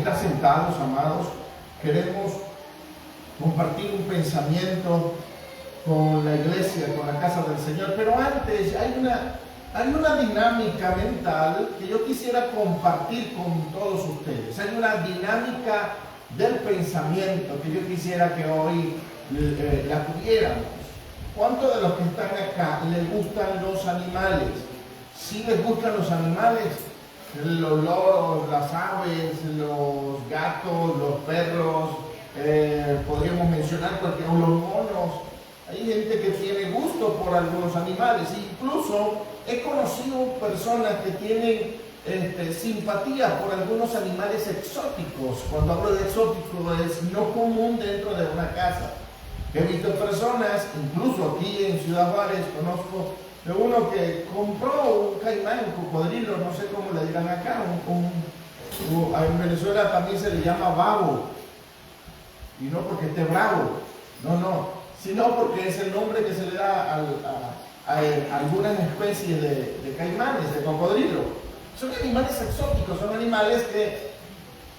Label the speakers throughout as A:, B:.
A: ahorita sentados, amados, queremos compartir un pensamiento con la iglesia, con la casa del Señor, pero antes hay una dinámica mental que yo quisiera compartir con todos ustedes. Hay una dinámica del pensamiento que yo quisiera que hoy la tuviéramos. ¿Cuántos de los que están acá les gustan los animales? ¿Sí les gustan los animales? Los loros, las aves, los gatos, los perros, podríamos mencionar los monos. Hay gente que tiene gusto por algunos animales. Incluso he conocido personas que tienen simpatía por algunos animales exóticos. Cuando hablo de exótico es no común dentro de una casa. He visto personas, incluso aquí en Ciudad Juárez, conozco de uno que compró un caimán, un cocodrilo, no sé cómo le dirán acá, en Venezuela también se le llama babo, y no porque esté bravo, no, sino porque es el nombre que se le da a algunas especies de caimanes, de cocodrilo. Son animales exóticos, son animales que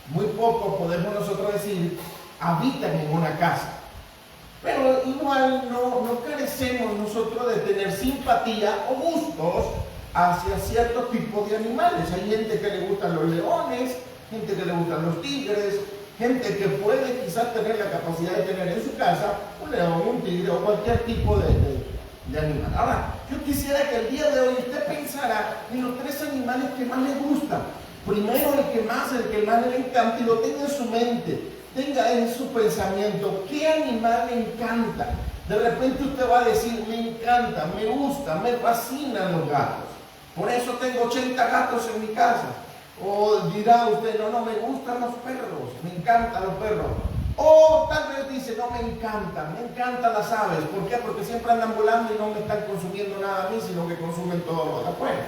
A: muy poco podemos nosotros decir habitan en una casa. Pero igual no carecemos nosotros de tener simpatía o gustos hacia ciertos tipos de animales. Hay gente que le gustan los leones, gente que le gustan los tigres, gente que puede quizás tener la capacidad de tener en su casa un león, un tigre o cualquier tipo de animal. Ahora, yo quisiera que el día de hoy usted pensara en los tres animales que más le gustan. Primero el que más le encanta y lo tenga en su mente. Tenga en su pensamiento, ¿qué animal le encanta? De repente usted va a decir, me encanta, me gusta, me fascinan los gatos. Por eso tengo 80 gatos en mi casa. O dirá usted, no, me gustan los perros, me encantan los perros. O tal vez dice, no, me encantan las aves. ¿Por qué? Porque siempre andan volando y no me están consumiendo nada a mí, sino que consumen todo lo de afuera.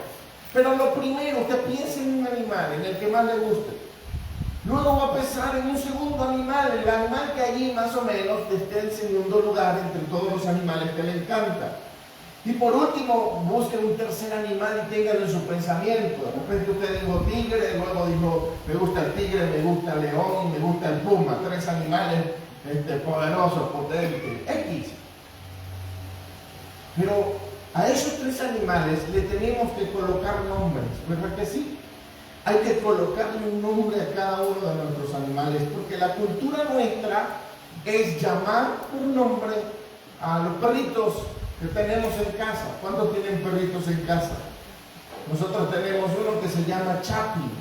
A: Pero lo primero, usted piense en un animal, en el que más le guste. Luego va a pensar en un segundo animal, el animal que allí más o menos esté en segundo lugar entre todos los animales que le encantan. Y por último, busque un tercer animal y téngalo en su pensamiento. De repente usted dijo tigre, luego dijo, me gusta el tigre, me gusta el león y me gusta el puma. Tres animales poderosos, potentes, X. Pero a esos tres animales le tenemos que colocar nombres, ¿verdad que sí? Hay que colocarle un nombre a cada uno de nuestros animales, porque la cultura nuestra es llamar por nombre a los perritos que tenemos en casa. ¿Cuántos tienen perritos en casa? Nosotros tenemos uno que se llama Chapi,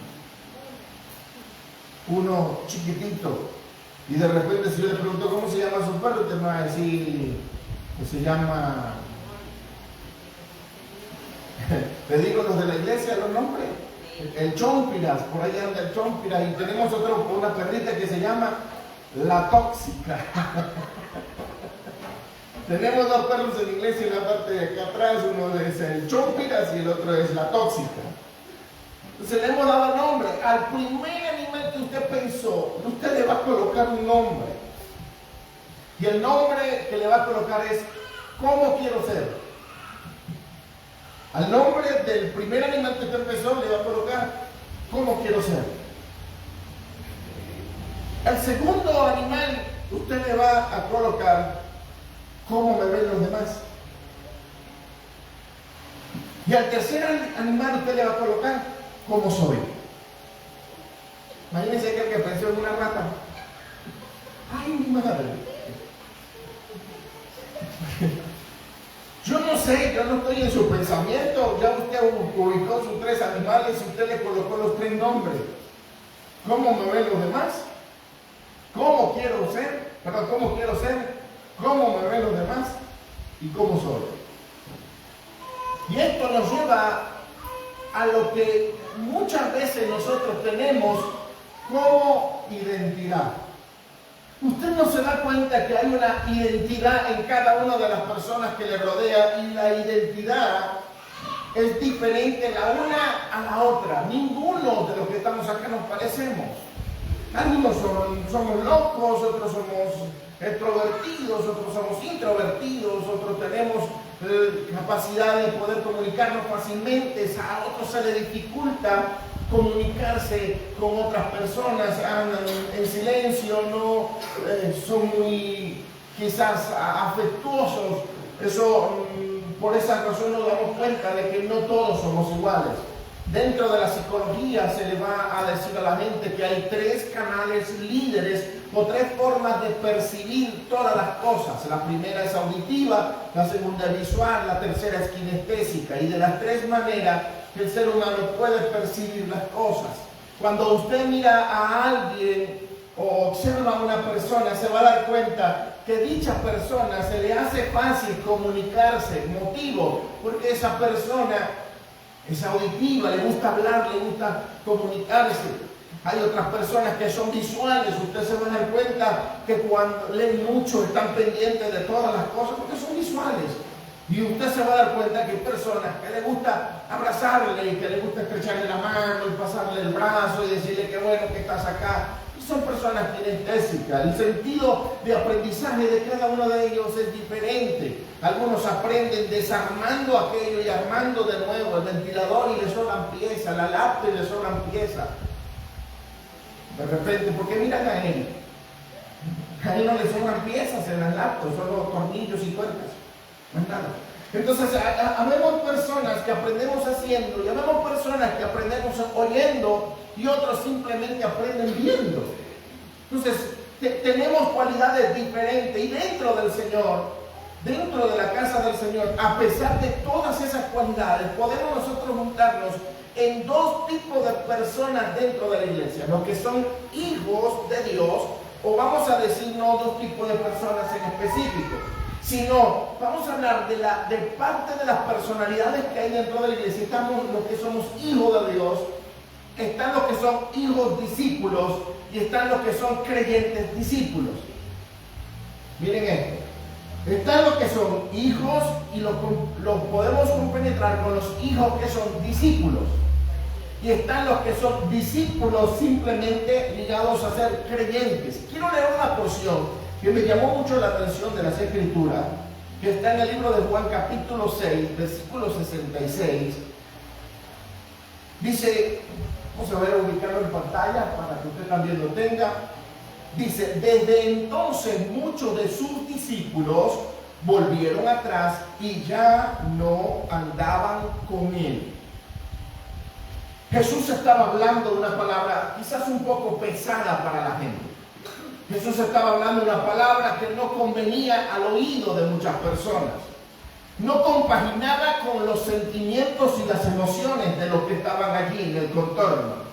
A: uno chiquitito, y de repente si yo le pregunto cómo se llama su perro, usted me va a decir que se llama... ¿Le digo los de la iglesia los nombres? El Chompiras, por ahí anda el Chompiras, y tenemos una perrita que se llama La Tóxica. Tenemos dos perros en la iglesia en la parte de acá atrás, uno es el Chompiras y el otro es La Tóxica. Entonces le hemos dado nombre. Al primer animal que usted pensó, usted le va a colocar un nombre. Y el nombre que le va a colocar es ¿cómo quiero ser? Al nombre del primer animal que usted empezó le va a colocar ¿cómo quiero ser? Al segundo animal usted le va a colocar ¿cómo me ven los demás? Y al tercer animal usted le va a colocar ¿cómo soy? Imagínense que el que pensó en una rata. ¡Ay, mi madre! Yo no sé, yo no estoy en su pensamiento. Ya usted ubicó sus tres animales y usted le colocó los tres nombres. ¿Cómo me ven los demás? ¿Cómo quiero ser? Perdón, ¿cómo quiero ser? ¿Cómo me ven los demás? ¿Y cómo soy? Y esto nos lleva a lo que muchas veces nosotros tenemos como identidad. Usted no se da cuenta que hay una identidad en cada una de las personas que le rodea, y la identidad es diferente la una a la otra. Ninguno de los que estamos acá nos parecemos. Algunos somos locos, otros somos extrovertidos, otros somos introvertidos, otros tenemos capacidad de poder comunicarnos fácilmente, a otros se les dificulta comunicarse con otras personas, andan en silencio, no son muy quizás afectuosos. Eso, por esa razón nos damos cuenta de que no todos somos iguales. Dentro de la psicología se le va a decir a la gente que hay 3 canales líderes o 3 formas de percibir todas las cosas. La primera es auditiva, la segunda es visual, la tercera es kinestésica. Y de las 3 maneras el ser humano puede percibir las cosas. Cuando usted mira a alguien o observa a una persona, se va a dar cuenta que dicha persona se le hace fácil comunicarse. Motivo, porque esa persona es auditiva, le gusta hablar, le gusta comunicarse. Hay otras personas que son visuales. Usted se va a dar cuenta que cuando leen mucho están pendientes de todas las cosas porque son visuales. Y usted se va a dar cuenta que hay personas que le gusta abrazarle y que le gusta estrecharle la mano y pasarle el brazo y decirle que bueno que estás acá. Son personas kinestésicas. El sentido de aprendizaje de cada uno de ellos es diferente. Algunos aprenden desarmando aquello y armando de nuevo el ventilador y le sobran piezas, la laptop y le sobran piezas. De repente, porque miran a él no le sobran piezas en las laptops, solo tornillos y tuercas, no es nada. Entonces, habemos personas que aprendemos haciendo y habemos personas que aprendemos oyendo y otros simplemente aprenden viendo. Entonces, tenemos cualidades diferentes y dentro del Señor, dentro de la casa del Señor, a pesar de todas esas cualidades, podemos nosotros juntarnos en 2 tipos de personas dentro de la iglesia. Los que son hijos de Dios, o vamos a decir no 2 tipos de personas en específico, sino vamos a hablar de parte de las personalidades que hay dentro de la iglesia. Estamos los que somos hijos de Dios, están los que son hijos discípulos y están los que son creyentes discípulos. Miren esto. Están los que son hijos y los podemos compenetrar con los hijos que son discípulos. Y están los que son discípulos simplemente ligados a ser creyentes. Quiero leer una porción que me llamó mucho la atención de las Escrituras, que está en el libro de Juan capítulo 6, versículo 66. Dice, vamos a ver, a ubicarlo en pantalla para que usted también lo tenga. Dice, desde entonces muchos de sus discípulos volvieron atrás y ya no andaban con él. Jesús estaba hablando de una palabra quizás un poco pesada para la gente. Jesús estaba hablando de una palabra que no convenía al oído de muchas personas. No compaginaba con los sentimientos y las emociones de los que estaban allí en el contorno.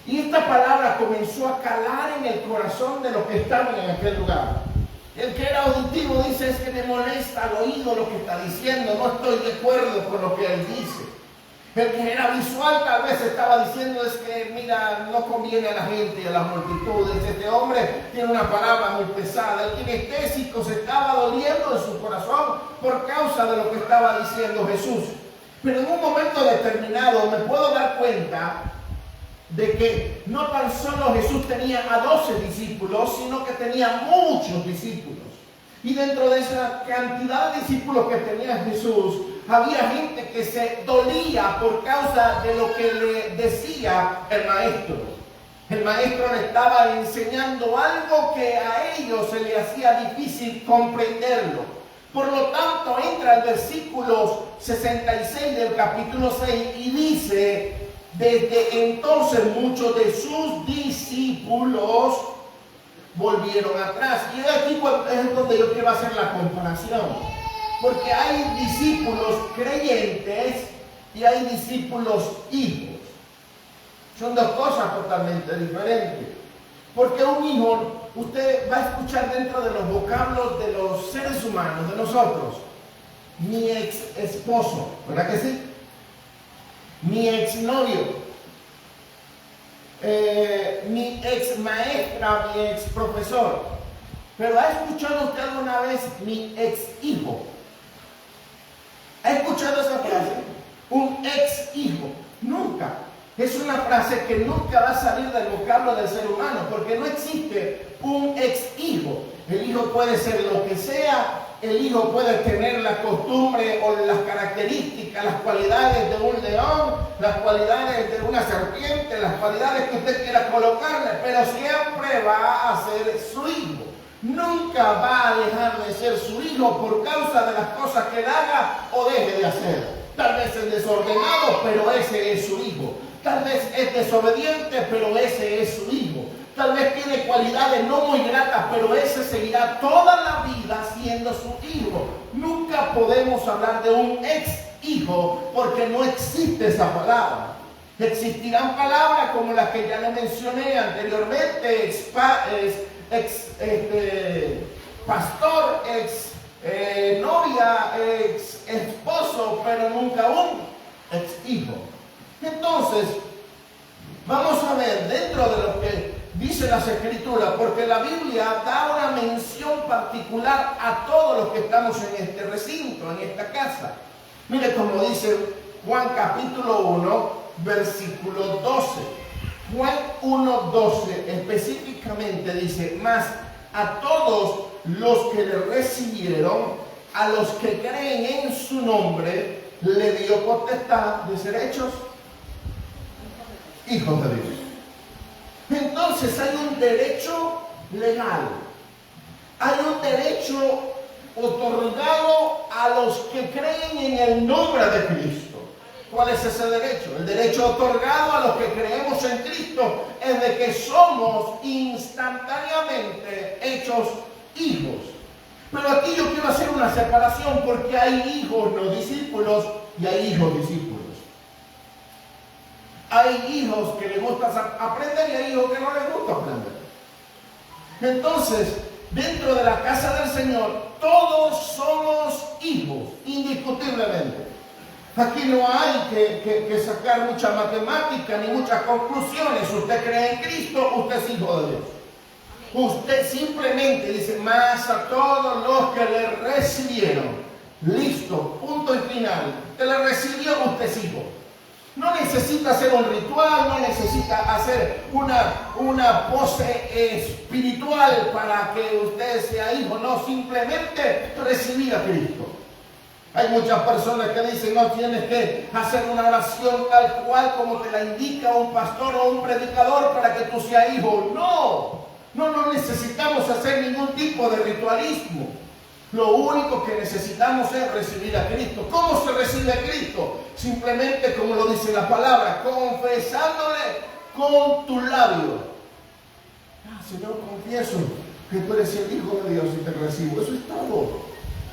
A: Y esta palabra comenzó a calar en el corazón de los que estaban en aquel lugar. El que era auditivo dice, es que me molesta al oído lo que está diciendo, no estoy de acuerdo con lo que él dice. El que era visual tal vez estaba diciendo, es que mira, no conviene a la gente y a las multitudes, este hombre tiene una palabra muy pesada. El kinestésico se estaba doliendo en su corazón por causa de lo que estaba diciendo Jesús. Pero en un momento determinado me puedo dar cuenta de que no tan solo Jesús tenía a 12 discípulos, sino que tenía muchos discípulos. Y dentro de esa cantidad de discípulos que tenía Jesús, había gente que se dolía por causa de lo que le decía el maestro. El maestro le estaba enseñando algo que a ellos se le hacía difícil comprenderlo. Por lo tanto, entra el versículo 66 del capítulo 6 y dice, desde entonces muchos de sus discípulos volvieron atrás. Y aquí es donde yo quiero hacer la comparación. Porque hay discípulos creyentes y hay discípulos hijos. Son 2 cosas totalmente diferentes. Porque un hijo, usted va a escuchar dentro de los vocablos de los seres humanos, de nosotros, mi ex esposo, ¿verdad que sí? Mi ex novio, mi ex maestra, mi ex profesor. Pero ¿ha escuchado usted alguna vez mi ex hijo? ¿Ha escuchado esa frase? Un ex hijo. Nunca. Es una frase que nunca va a salir del vocablo del ser humano, porque no existe un ex hijo. El hijo puede ser lo que sea, el hijo puede tener la costumbre o las características, las cualidades de un león, las cualidades de una serpiente, las cualidades que usted quiera colocarle, pero siempre va a ser su hijo. Nunca va a dejar de ser su hijo por causa de las cosas que él haga o deje de hacer. Tal vez es desordenado, pero ese es su hijo. Tal vez es desobediente, pero ese es su hijo. Tal vez tiene cualidades no muy gratas, pero ese seguirá toda la vida siendo su hijo. Nunca podemos hablar de un ex hijo porque no existe esa palabra. Existirán palabras como las que ya le mencioné anteriormente, pastor, novia, ex esposo, pero nunca un ex hijo. Entonces, vamos a ver dentro de lo que dice las Escrituras, porque la Biblia da una mención particular a todos los que estamos en este recinto, en esta casa. Mire como dice Juan capítulo 1, versículo 12. Juan 1:12 específicamente dice: mas a todos los que le recibieron, a los que creen en su nombre, le dio potestad de ser hechos hijos de Dios. Entonces hay un derecho legal, hay un derecho otorgado a los que creen en el nombre de Cristo. ¿Cuál es ese derecho? El derecho otorgado a los que creemos en Cristo es de que somos instantáneamente hechos hijos. Pero aquí yo quiero hacer una separación porque hay hijos no discípulos y hay hijos discípulos. Hay hijos que les gusta aprender y hay hijos que no les gusta aprender. Entonces, dentro de la casa del Señor, todos somos hijos, indiscutiblemente. Aquí no hay que sacar mucha matemática ni muchas conclusiones. Usted cree en Cristo, usted es hijo de Dios. Usted simplemente dice: más a todos los que le recibieron. Listo, punto y final. Usted le recibió, usted es hijo. No necesita hacer un ritual, no necesita hacer una pose espiritual para que usted sea hijo. No, simplemente recibir a Cristo. Hay muchas personas que dicen: no, tienes que hacer una oración tal cual como te la indica un pastor o un predicador para que tú seas hijo. No necesitamos hacer ningún tipo de ritualismo. Lo único que necesitamos es recibir a Cristo. ¿Cómo se recibe a Cristo? Simplemente, como lo dice la palabra, confesándole con tu labio. Señor, confieso que tú eres el Hijo de Dios y te recibo. Eso es todo.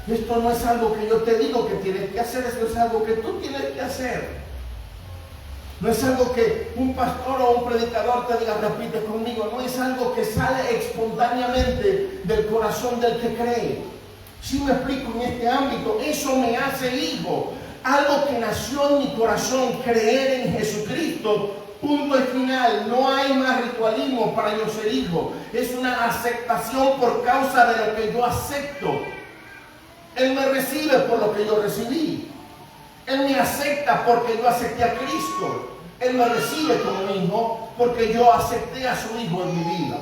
A: Esto no es algo que yo te digo que tienes que hacer, esto es algo que tú tienes que hacer. No es algo que un pastor o un predicador te diga: repite conmigo. No es algo que sale espontáneamente del corazón del que cree. Si me explico en este ámbito, eso me hace hijo. Algo que nació en mi corazón, creer en Jesucristo. Punto y final. No hay más ritualismo para yo ser hijo. Es una aceptación por causa de lo que yo acepto. Él me recibe por lo que yo recibí. Él me acepta porque yo acepté a Cristo. Él me recibe como hijo porque yo acepté a su hijo en mi vida.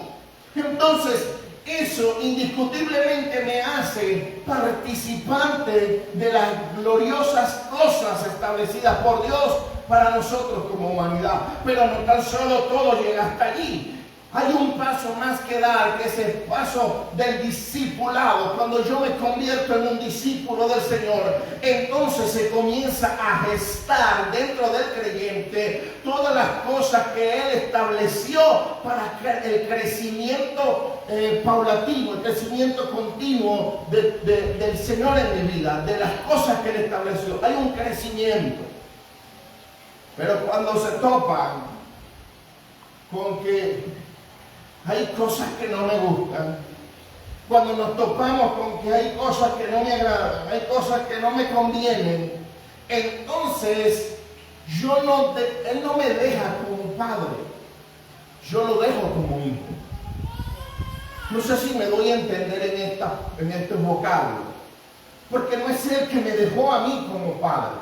A: Entonces, eso indiscutiblemente me hace participante de las gloriosas cosas establecidas por Dios para nosotros como humanidad. Pero no tan solo todo llega hasta allí. Hay un paso más que dar, que es el paso del discipulado. Cuando yo me convierto en un discípulo del Señor, entonces se comienza a gestar dentro del creyente todas las cosas que Él estableció para el crecimiento paulatino, el crecimiento continuo del Señor en mi vida, de las cosas que Él estableció. Hay un crecimiento. Pero cuando se topan con que hay cosas que no me gustan, cuando nos topamos con que hay cosas que no me agradan, hay cosas que no me convienen, entonces Él no me deja como padre, yo lo dejo como hijo. No sé si me doy a entender en este vocablo, porque no es Él que me dejó a mí como padre,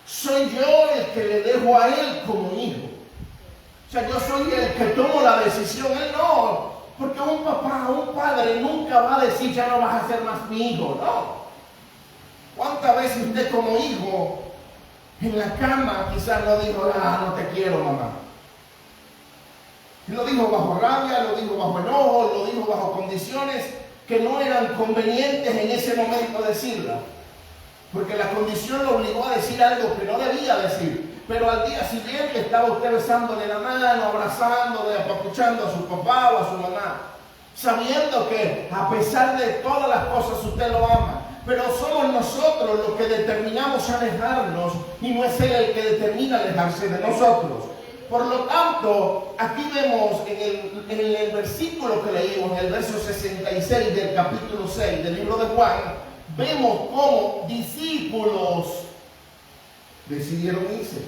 A: soy yo el que le dejo a Él como hijo. O sea, yo soy el que tomo la decisión, él no. Porque un papá, un padre nunca va a decir, ya no vas a ser más mi hijo, no. ¿Cuántas veces usted como hijo en la cama quizás no dijo, no te quiero, mamá? Lo dijo bajo rabia, lo dijo bajo enojo, lo dijo bajo condiciones que no eran convenientes en ese momento decirla. Porque la condición lo obligó a decir algo que no debía decir. Pero al día siguiente estaba usted besándole la mano, abrazándole, apapuchando a su papá o a su mamá, sabiendo que a pesar de todas las cosas usted lo ama. Pero somos nosotros los que determinamos alejarnos y no es Él el que determina alejarse de nosotros. Por lo tanto, aquí vemos en el versículo que leímos, en el verso 66 del capítulo 6 del libro de Juan, vemos cómo discípulos decidieron irse.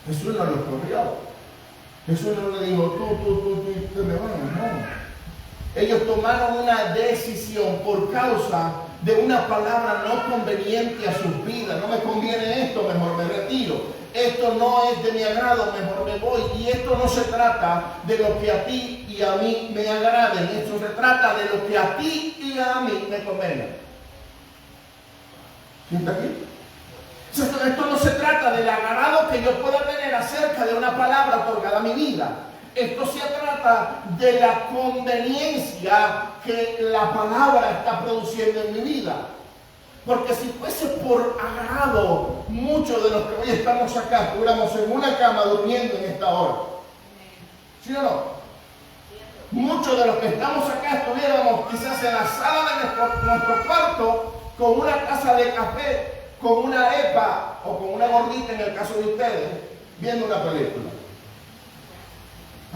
A: Jesús no los corrió. Jesús no le dijo, tú me vas, no. Ellos tomaron una decisión por causa de una palabra no conveniente a sus vidas. No me conviene esto, mejor me retiro. Esto no es de mi agrado, mejor me voy. Y esto no se trata de lo que a ti y a mí me agraden. Esto se trata de lo que a ti y a mí me convenga. ¿Sí está aquí? Esto no se trata del agrado que yo pueda tener acerca de una palabra otorgada a mi vida. Esto se trata de la conveniencia que la palabra está produciendo en mi vida. Porque si fuese por agrado, muchos de los que hoy estamos acá estuviéramos en una cama durmiendo en esta hora. ¿Sí o no? Muchos de los que estamos acá estuviéramos quizás en la sala de nuestro cuarto con una taza de café, con una arepa o con una gordita en el caso de ustedes, viendo una película.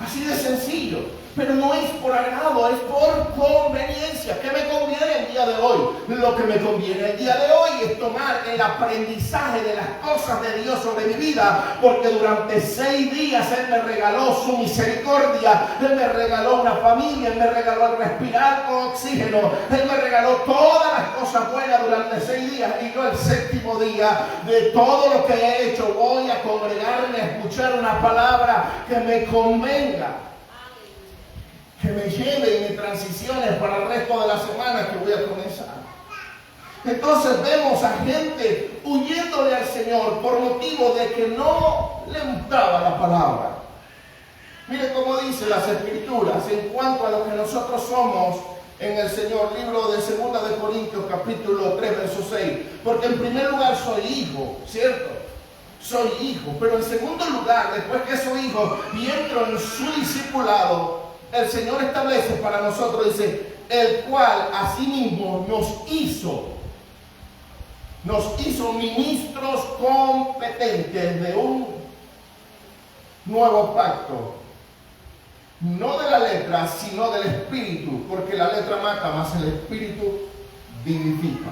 A: Así de sencillo. Pero no es por agrado, es por conveniencia. ¿Qué me conviene el día de hoy? Lo que me conviene el día de hoy es tomar el aprendizaje de las cosas de Dios sobre mi vida, porque durante 6 días Él me regaló su misericordia, Él me regaló una familia, Él me regaló el respirar con oxígeno, Él me regaló todas las cosas buenas durante 6 días, y yo el 7º día de todo lo que he hecho voy a congregarme a escuchar una palabra que me convenga, que me lleve y me transicione para el resto de la semana que voy a comenzar. Entonces vemos a gente huyéndole al Señor por motivo de que no le gustaba la palabra. Mire cómo dice las Escrituras en cuanto a lo que nosotros somos en el Señor. Libro de 2 de Corintios capítulo 3 verso 6. Porque en primer lugar soy hijo, ¿cierto? Soy hijo. Pero en segundo lugar, después que soy hijo y entro en su discipulado, el Señor establece para nosotros, dice, el cual asimismo nos hizo ministros competentes de un nuevo pacto, no de la letra, sino del espíritu, porque la letra mata, más el espíritu vivifica.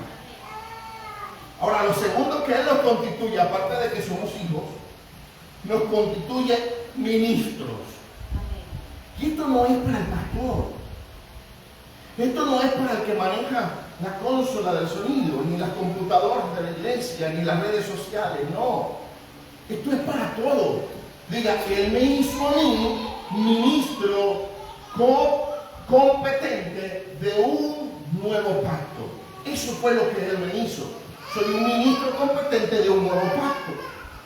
A: Ahora, lo segundo que Él nos constituye, aparte de que somos hijos, nos constituye ministros. Y esto no es para el pastor. Esto no es para el que maneja la consola del sonido, ni las computadoras de la iglesia, ni las redes sociales. No. Esto es para todos. Diga, Él me hizo a mí ministro competente de un nuevo pacto. Eso fue lo que Él me hizo. Soy un ministro competente de un nuevo pacto.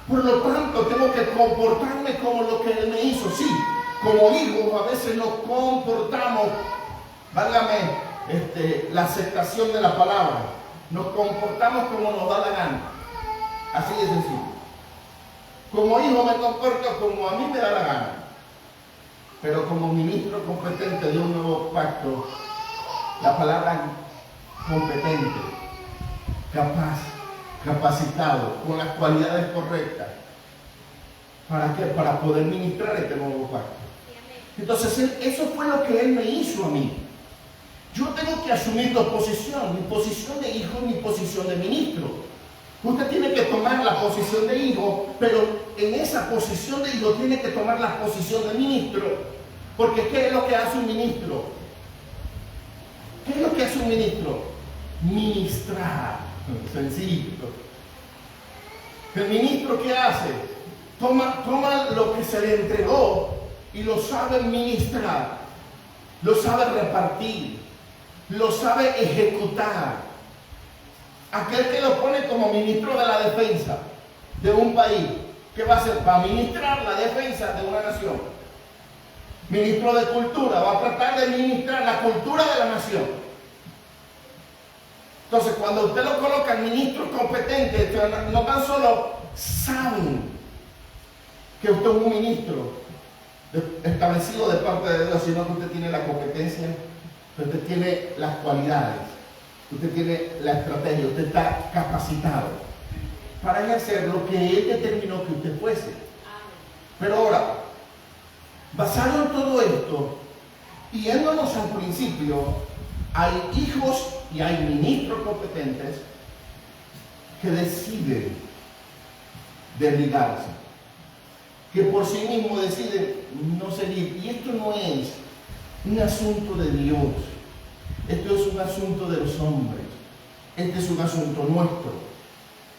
A: Por lo tanto, tengo que comportarme como lo que Él me hizo. Sí. Como hijos a veces nos comportamos, válgame la aceptación de la palabra, nos comportamos como nos da la gana, así de sencillo. Como hijo me comporto como a mí me da la gana, pero como ministro competente de un nuevo pacto, la palabra competente, capaz, capacitado, con las cualidades correctas, ¿para qué? Para poder ministrar este nuevo pacto. Entonces, eso fue lo que Él me hizo a mí. Yo tengo que asumir 2 posiciones, mi posición de hijo y mi posición de ministro. Usted tiene que tomar la posición de hijo, pero en esa posición de hijo tiene que tomar la posición de ministro. Porque ¿qué es lo que hace un ministro? ¿Qué es lo que hace un ministro? Ministrar. Sencillo. ¿El ministro qué hace? toma lo que se le entregó y lo sabe ministrar, lo sabe repartir, lo sabe ejecutar. Aquel que lo pone como ministro de la defensa de un país, ¿qué va a hacer? Va a ministrar la defensa de una nación. Ministro de Cultura, va a tratar de ministrar la cultura de la nación. Entonces, cuando usted lo coloca en ministro competente, no tan solo saben que usted es un ministro establecido de parte de Dios, sino que usted tiene la competencia, usted tiene las cualidades, usted tiene la estrategia, usted está capacitado para ejercer lo que Él determinó que usted fuese. Pero ahora, basado en todo esto, y yéndonos al principio, hay hijos y hay ministros competentes que deciden desligarse, que por sí mismos deciden no seguir. Y esto no es un asunto de Dios, esto es un asunto de los hombres, este es un asunto nuestro.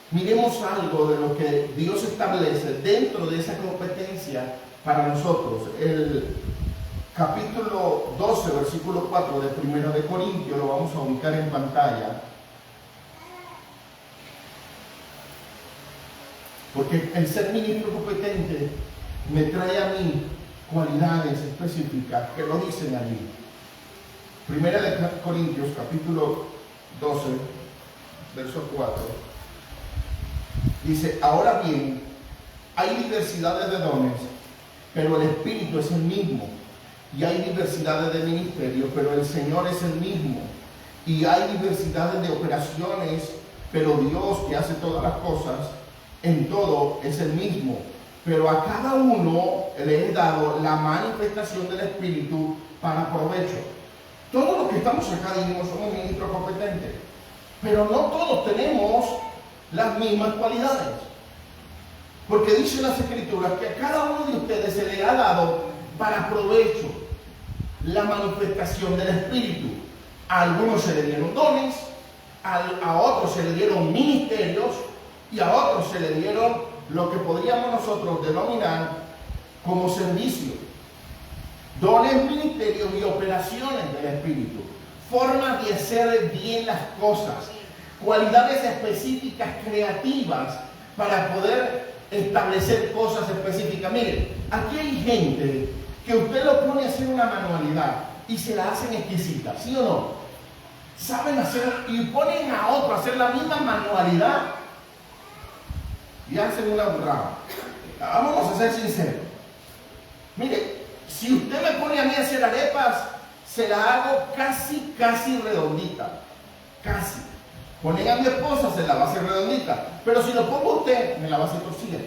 A: Miremos algo de lo que Dios establece dentro de esa competencia para nosotros. El capítulo 12, versículo 4 de 1 de Corintios, lo vamos a ubicar en pantalla. Porque el ser ministro competente me trae a mí cualidades específicas que lo dicen allí. 1 de Corintios, capítulo 12, verso 4. Dice, ahora bien, hay diversidades de dones, pero el Espíritu es el mismo. Y hay diversidades de ministerios, pero el Señor es el mismo. Y hay diversidades de operaciones, pero Dios, que hace todas las cosas, en todo es el mismo. Pero a cada uno le es dado la manifestación del Espíritu para provecho. Todos los que estamos acá, dijimos, somos ministros competentes. Pero no todos tenemos las mismas cualidades. Porque dice las Escrituras que a cada uno de ustedes se le ha dado para provecho la manifestación del Espíritu. A algunos se le dieron dones, a otros se le dieron ministerios y a otros se le dieron lo que podríamos nosotros denominar como servicio. Dones, ministerios y operaciones del Espíritu. Formas de hacer bien las cosas. Cualidades específicas, creativas, para poder establecer cosas específicas. Miren, aquí hay gente que usted lo pone a hacer una manualidad y se la hacen exquisita, ¿sí o no? Saben hacer y ponen a otro a hacer la misma manualidad y hacen una burrada. Vamos a ser sinceros. Mire, si usted me pone a mí a hacer arepas, se la hago casi redondita. Casi. Ponen a mi esposa, se la va a hacer redondita. Pero si lo pongo a usted, me la va a hacer torcida.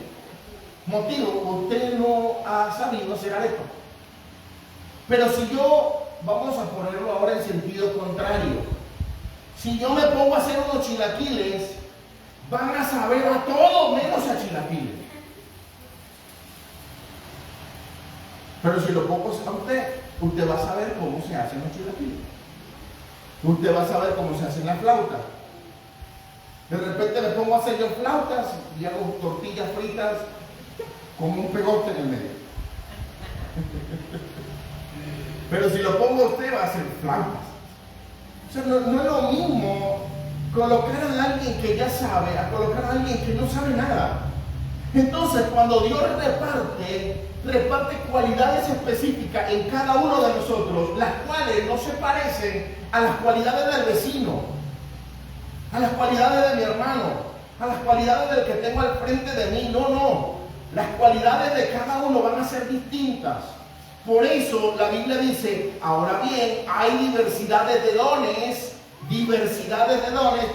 A: Motivo, usted no ha sabido hacer arepas. Pero si yo, vamos a ponerlo ahora en sentido contrario, si yo me pongo a hacer unos chilaquiles, van a saber a todo menos a chilaquiles. Pero si lo pongo a usted va a saber cómo se hacen los chilaquiles. Usted va a saber cómo se hacen las flautas. De repente me pongo a hacer yo flautas y hago tortillas fritas con un pegote en el medio. Pero si lo pongo a usted, va a hacer flautas. O sea, no es lo mismo colocar a alguien que ya sabe a colocar a alguien que no sabe nada. Entonces, cuando Dios reparte cualidades específicas en cada uno de nosotros, las cuales no se parecen a las cualidades del vecino, a las cualidades de mi hermano, a las cualidades del que tengo al frente de mí. No. Las cualidades de cada uno van a ser distintas. Por eso la Biblia dice, ahora bien, hay diversidades de dones,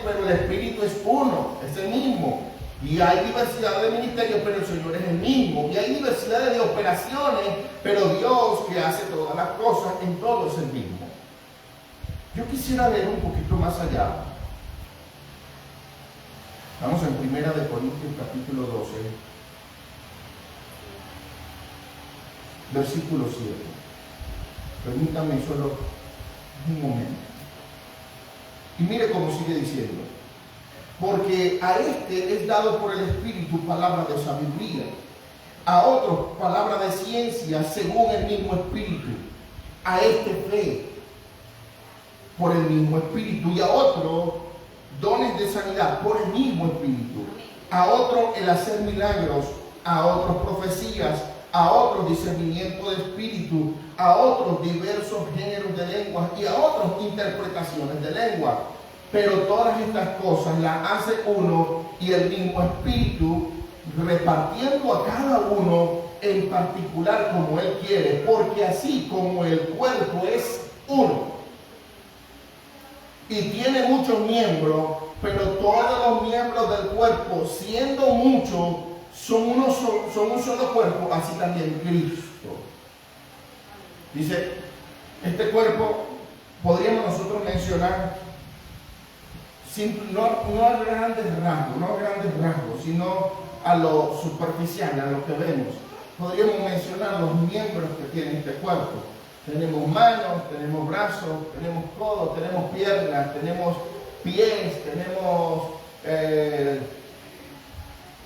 A: pero el Espíritu es uno, es el mismo. Y hay diversidad de ministerios, pero el Señor es el mismo. Y hay diversidad de operaciones, pero Dios, que hace todas las cosas, en todo es el mismo. Yo quisiera ver un poquito más allá. Vamos en 1 de Corintios capítulo 12, versículo 7. Permítanme solo un momento. Y mire cómo sigue diciendo. Porque a este es dado por el Espíritu palabra de sabiduría, a otros palabra de ciencia según el mismo Espíritu, a este fe por el mismo Espíritu, y a otros dones de sanidad por el mismo Espíritu, a otros el hacer milagros, a otros profecías, a otros discernimiento de espíritu, a otros diversos géneros de lenguas y a otros interpretaciones de lengua. Pero todas estas cosas las hace uno y el mismo Espíritu, repartiendo a cada uno en particular como Él quiere, porque así como el cuerpo es uno y tiene muchos miembros, pero todos los miembros del cuerpo, siendo muchos, son un solo cuerpo, así también Cristo. Dice, este cuerpo podríamos nosotros mencionar no a grandes rasgos, sino a lo superficial, a lo que vemos. Podríamos mencionar los miembros que tiene este cuerpo. Tenemos manos, tenemos brazos, tenemos codos, tenemos piernas, tenemos pies, tenemos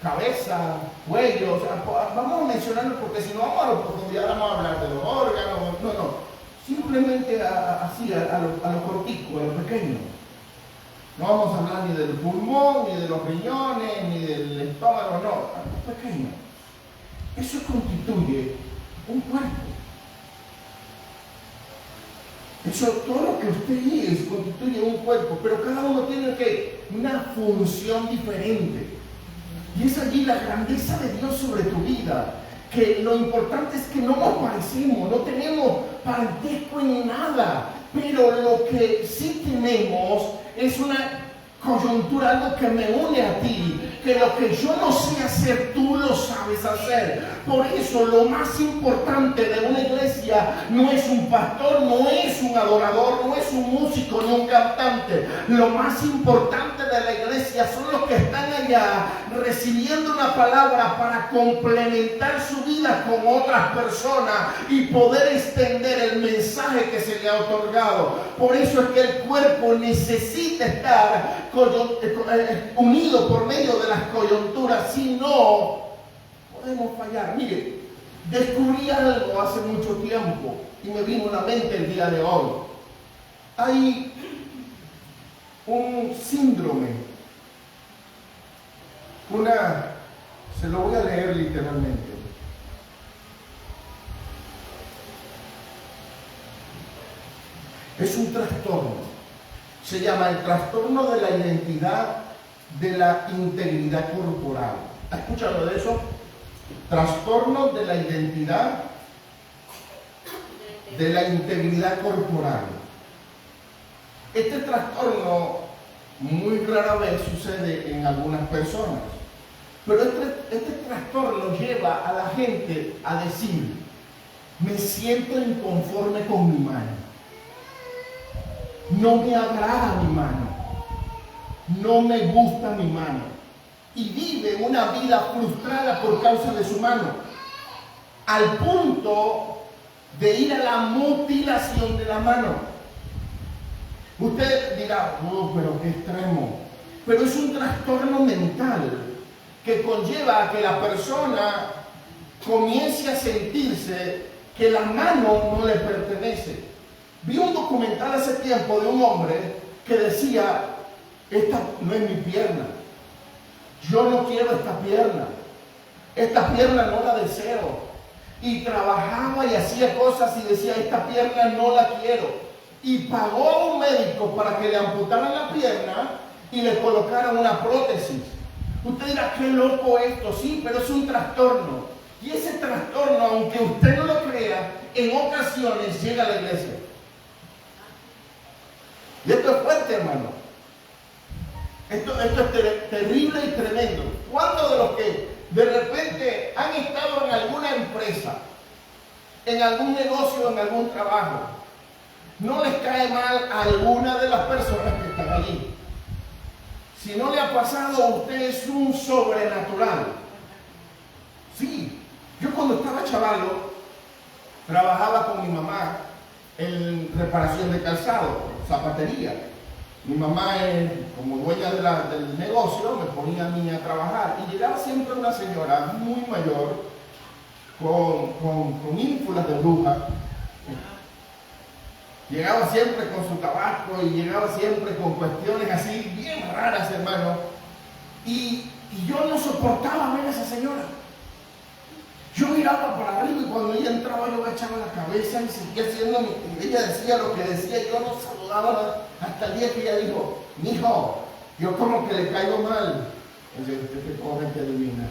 A: cabeza, cuello. O sea, vamos a mencionarlo porque si no vamos a la profundidad, vamos a hablar de los órganos. No. Simplemente así, a lo cortico, a lo pequeño. No vamos a hablar ni del pulmón, ni de los riñones, ni del estómago, no, a lo pequeño. Eso constituye un cuerpo. Eso, todo lo que usted es, constituye un cuerpo, pero cada uno tiene una función diferente. Y es allí la grandeza de Dios sobre tu vida, que lo importante es que no nos parecemos, no tenemos parentesco en nada, pero lo que sí tenemos es una coyuntura, algo que me une a ti, que lo que yo no sé hacer, tú lo sabes hacer. Por eso lo más importante de una iglesia no es un pastor, no es un adorador, no es un músico ni un cantante. Lo más importante de la iglesia son los que están allá recibiendo una palabra para complementar su vida con otras personas y poder extender el mensaje que se le ha otorgado. Por eso es que el cuerpo necesita estar unido por medio de las coyunturas, si no podemos fallar. Mire, descubrí algo hace mucho tiempo y me vino a la mente el día de hoy. Hay un síndrome, se lo voy a leer literalmente. Es un trastorno. Se llama el trastorno de la identidad de la integridad corporal. ¿Has escuchado de eso? Trastorno de la identidad de la integridad corporal. Este trastorno muy rara vez sucede en algunas personas, pero este trastorno lleva a la gente a decir: me siento inconforme con mi mano. No me agrada mi mano, no me gusta mi mano, y vive una vida frustrada por causa de su mano, al punto de ir a la mutilación de la mano. Usted dirá, pero qué extremo, pero es un trastorno mental que conlleva a que la persona comience a sentirse que la mano no le pertenece. Vi un documental hace tiempo de un hombre que decía: esta no es mi pierna, yo no quiero esta pierna no la deseo. Y trabajaba y hacía cosas y decía: esta pierna no la quiero. Y pagó a un médico para que le amputaran la pierna y le colocaran una prótesis. Usted dirá: qué loco esto. Sí, pero es un trastorno. Y ese trastorno, aunque usted no lo crea, en ocasiones llega a la iglesia. Y esto es fuerte, hermano. Esto es terrible y tremendo. ¿Cuántos de los que de repente han estado en alguna empresa, en algún negocio, en algún trabajo, no les cae mal a alguna de las personas que están allí? Si no le ha pasado a usted, es un sobrenatural. Sí, yo cuando estaba chavalo, trabajaba con mi mamá en reparación de calzado, zapatería. Mi mamá, como dueña del negocio, me ponía a mí a trabajar y llegaba siempre una señora muy mayor con ínfulas de bruja. Llegaba siempre con su tabaco y llegaba siempre con cuestiones así bien raras, hermano. Y yo no soportaba ver a esa señora. Yo miraba para arriba y cuando ella entraba yo echaba la cabeza y seguía haciendo, ella decía lo que decía, yo no saludaba hasta el día que ella dijo, mijo, yo como que le caigo mal. Entonces, usted qué pobre, qué divina.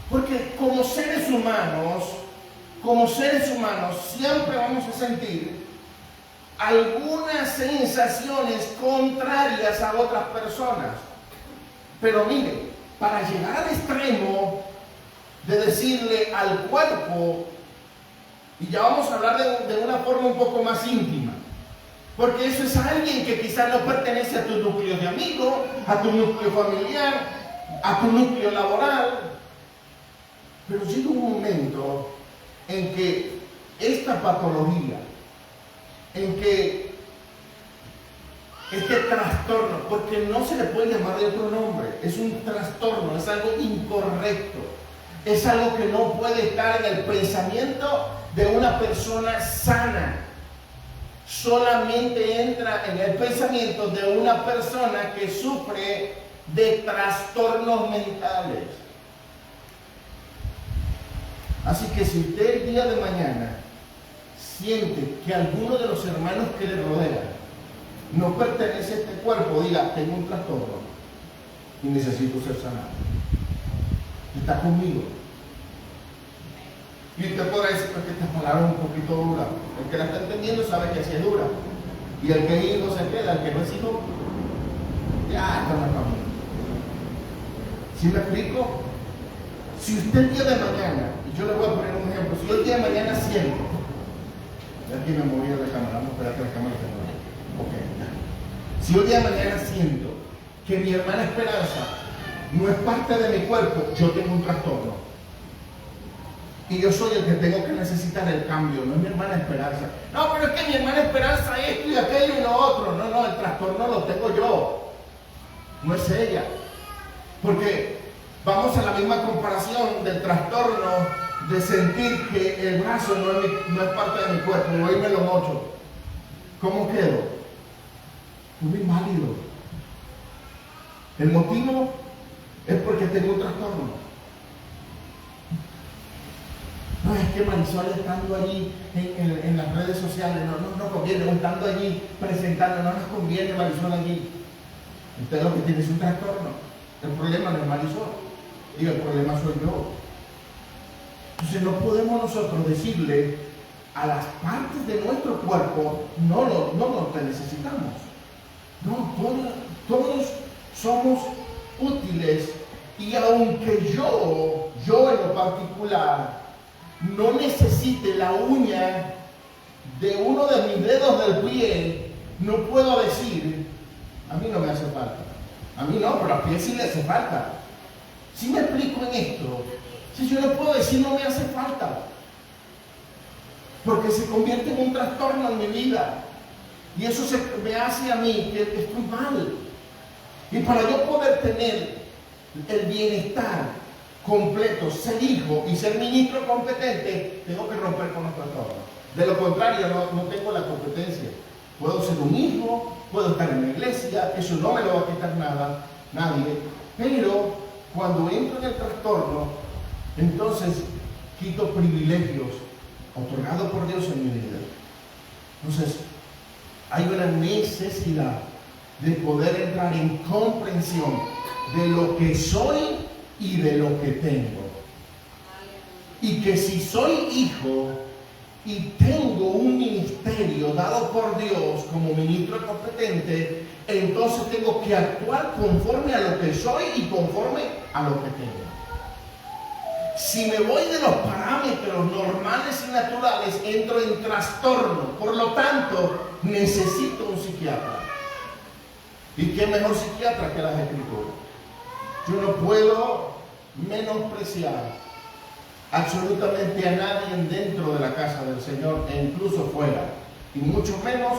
A: Porque como seres humanos siempre vamos a sentir algunas sensaciones contrarias a otras personas. Pero mire, para llegar al extremo de decirle al cuerpo, y ya vamos a hablar de una forma un poco más íntima, porque eso es alguien que quizás no pertenece a tu núcleo de amigos, a tu núcleo familiar, a tu núcleo laboral, pero llega un momento en que esta patología, en que este trastorno, porque no se le puede llamar de otro nombre, es un trastorno, es algo incorrecto, es algo que no puede estar en el pensamiento de una persona sana. Solamente entra en el pensamiento de una persona que sufre de trastornos mentales. Así que si usted el día de mañana siente que alguno de los hermanos que le rodean no pertenece a este cuerpo, diga, tengo un trastorno y necesito ser sanado. Está conmigo. Y usted podrá decir, porque esta palabra es un poquito dura. El que la está entendiendo sabe que así es dura. Y el que es hijo se queda, el que no es hijo, ya está en la familia. ¿Sí me explico? Si usted el día de mañana, y yo le voy a poner un ejemplo, si yo el día de mañana siento, ya aquí me moví de la cámara, vamos a esperar que la cámara se mueva. Ok, ya. Si yo el día de mañana siento que mi hermana Esperanza no es parte de mi cuerpo, yo tengo un trastorno. Y yo soy el que tengo que necesitar el cambio, no es mi hermana Esperanza. No, pero es que mi hermana Esperanza esto y aquello y lo otro. No, el trastorno lo tengo yo, no es ella. Porque vamos a la misma comparación del trastorno de sentir que el brazo no es parte de mi cuerpo, y hoy me lo mocho. ¿Cómo quedo? Muy inválido. El motivo es porque tengo un trastorno. No, es que Marisol estando allí en las redes sociales, no conviene, o estando allí presentando, no nos conviene Marisol allí. Usted lo que tiene es un trastorno. El problema no es Marisol, y el problema soy yo. Entonces no podemos nosotros decirle a las partes de nuestro cuerpo, no te necesitamos. No, todos somos útiles, y aunque yo en lo particular no necesite la uña de uno de mis dedos del pie, no puedo decir, a mí no me hace falta. A mí no, pero a pie sí le hace falta. ¿Sí me explico en esto? Si yo no puedo decir no me hace falta, porque se convierte en un trastorno en mi vida, y eso me hace a mí que estoy mal. Y para yo poder tener el bienestar completo, ser hijo y ser ministro competente, tengo que romper con los trastornos. De lo contrario, no tengo la competencia. Puedo ser un hijo, puedo estar en la iglesia, eso no me lo va a quitar nadie, pero cuando entro en el trastorno, entonces quito privilegios otorgados por Dios en mi vida. Entonces, hay una necesidad de poder entrar en comprensión de lo que soy y de lo que tengo. Y que si soy hijo y tengo un ministerio dado por Dios como ministro competente, entonces tengo que actuar conforme a lo que soy y conforme a lo que tengo. Si me voy de los parámetros normales y naturales, entro en trastorno. Por lo tanto, necesito un psiquiatra. ¿Y qué mejor psiquiatra que las Escrituras? Yo no puedo menospreciar absolutamente a nadie dentro de la casa del Señor e incluso fuera, y mucho menos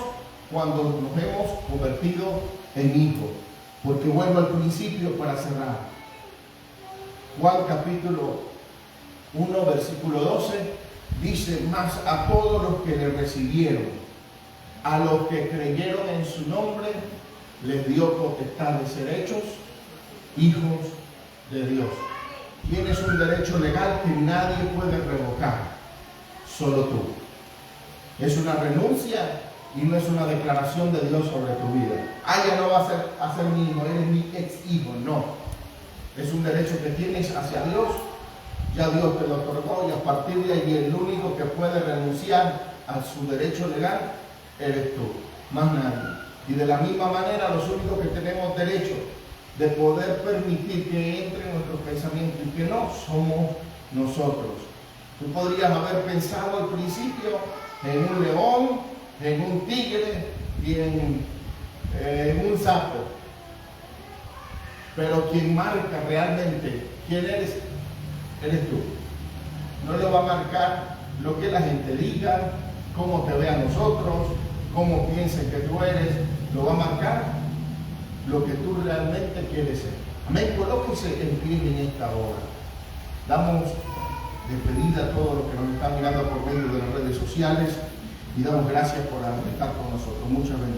A: cuando nos hemos convertido en hijos. Porque vuelvo al principio para cerrar. Juan capítulo 1, versículo 12, dice: mas a todos los que le recibieron, a los que creyeron en su nombre, les dio potestad de ser hechos hijos de Dios. Tienes un derecho legal que nadie puede revocar, solo tú. Es una renuncia y no es una declaración de Dios sobre tu vida. Ya no vas a ser mi hijo, eres mi ex hijo. No. Es un derecho que tienes hacia Dios. Ya Dios te lo otorgó y a partir de ahí el único que puede renunciar a su derecho legal eres tú, más nadie. Y de la misma manera los únicos que tenemos derecho de poder permitir que entre en nuestros pensamientos y que no somos nosotros. Tú podrías haber pensado al principio en un león, en un tigre y en un sapo. Pero quien marca realmente quién eres tú. No le va a marcar lo que la gente diga, cómo te ve a nosotros, cómo piensen que tú eres. Lo va a marcar lo que tú realmente quieres ser. Amén. Colóquese en pie en esta hora. Damos despedida a todos los que nos están mirando por medio de las redes sociales y damos gracias por estar con nosotros. Muchas gracias.